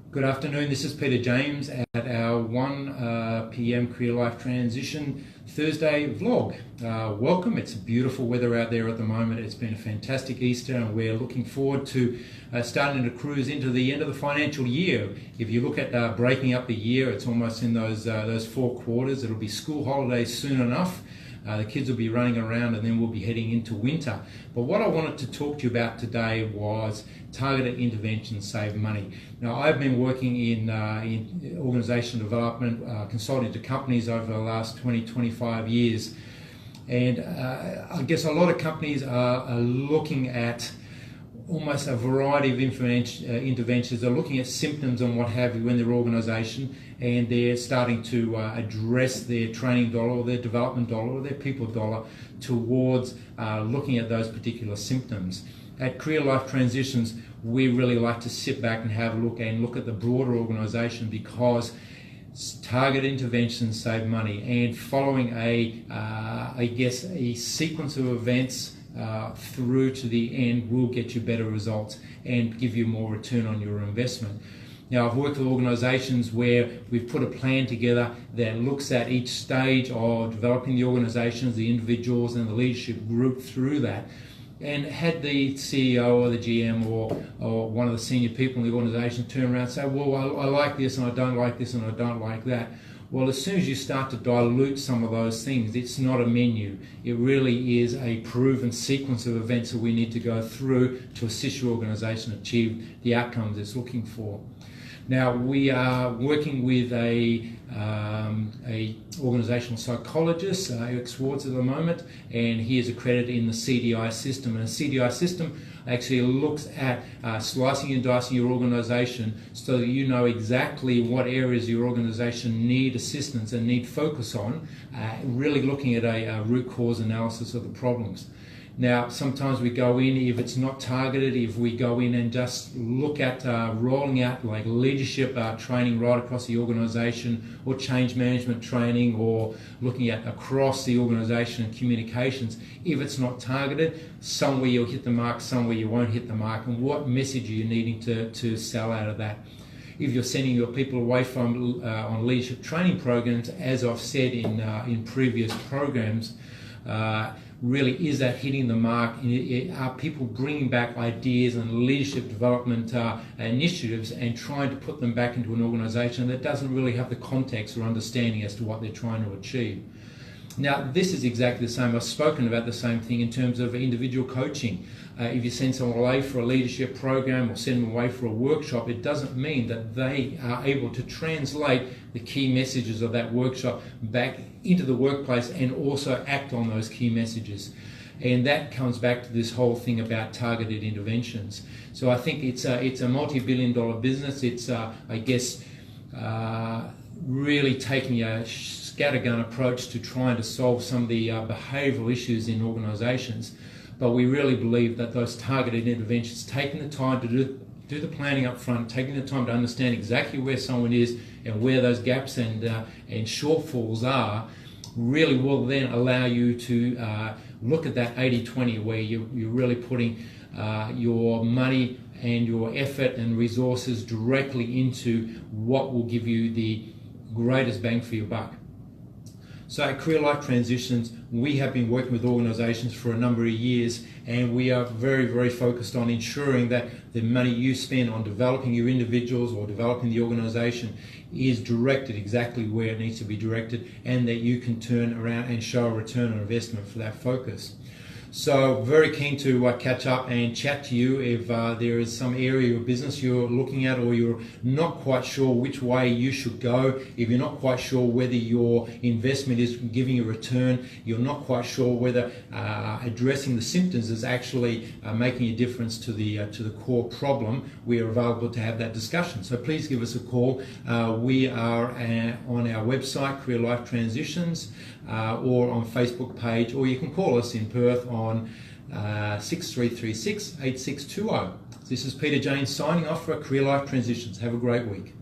Good afternoon, this is Peter James at our 1 p.m. Career Life Transition Thursday vlog. Welcome, it's beautiful weather out there at the moment. It's been a fantastic Easter and we're looking forward to starting to cruise into the end of the financial year. If you look at breaking up the year, it's almost in those 4 quarters. It'll be school holidays soon enough. The kids will be running around and then we'll be heading into winter. But what I wanted to talk to you about today was targeted interventions save money. Now, I've been working in organizational development, consulting to companies over the last 20-25 years. And I guess a lot of companies are looking at almost a variety of interventions. They're looking at symptoms and what have you in their organization, and they're starting to address their training dollar or their development dollar or their people dollar towards looking at those particular symptoms. At Career Life Transitions, we really like to sit back and have a look at the broader organization, because targeted interventions save money, and following a sequence of events through to the end will get you better results and give you more return on your investment. Now, I've worked with organizations where we've put a plan together that looks at each stage of developing the organizations, the individuals and the leadership group through that, and had the CEO or the GM or one of the senior people in the organization turn around and say, well, I like this and I don't like this and I don't like that. Well, as soon as you start to dilute some of those things, it's not a menu. It really is a proven sequence of events that we need to go through to assist your organization achieve the outcomes it's looking for. Now, we are working with a organizational psychologist, Eric Swartz at the moment, and he is accredited in the CDI system. And the CDI system actually looks at slicing and dicing your organization so that you know exactly what areas your organization need assistance and need focus on, really looking at a root cause analysis of the problems. Now, sometimes we go in, if it's not targeted, if we go in and just look at rolling out like leadership training right across the organization, or change management training, or looking at across the organization and communications, if it's not targeted, somewhere you'll hit the mark, somewhere you won't hit the mark, and what message are you needing to sell out of that? If you're sending your people away from on leadership training programs, as I've said in previous programs, really, is that hitting the mark? Are people bringing back ideas and leadership development initiatives and trying to put them back into an organization that doesn't really have the context or understanding as to what they're trying to achieve? Now, this is exactly the same. I've spoken about the same thing in terms of individual coaching. If you send someone away for a leadership program or send them away for a workshop, it doesn't mean that they are able to translate the key messages of that workshop back into the workplace and also act on those key messages. And that comes back to this whole thing about targeted interventions. So I think it's a multi-billion-dollar business. It's, really taking a scattergun approach to trying to solve some of the behavioural issues in organisations. But we really believe that those targeted interventions, taking the time to do the planning up front, taking the time to understand exactly where someone is and where those gaps and shortfalls are, really will then allow you to look at that 80-20, where you're really putting your money and your effort and resources directly into what will give you the greatest bang for your buck. So at Career Life Transitions, we have been working with organisations for a number of years, and we are very, very focused on ensuring that the money you spend on developing your individuals or developing the organisation is directed exactly where it needs to be directed, and that you can turn around and show a return on investment for that focus. So very keen to catch up and chat to you if there is some area of business you're looking at, or you're not quite sure which way you should go, if you're not quite sure whether your investment is giving you a return, you're not quite sure whether addressing the symptoms is actually making a difference to the core problem. We are available to have that discussion. So please give us a call. We are on our website, Career Life Transitions, or on Facebook page, or you can call us in Perth on 6336 8620. This is Peter James signing off for Career Life Transitions. Have a great week.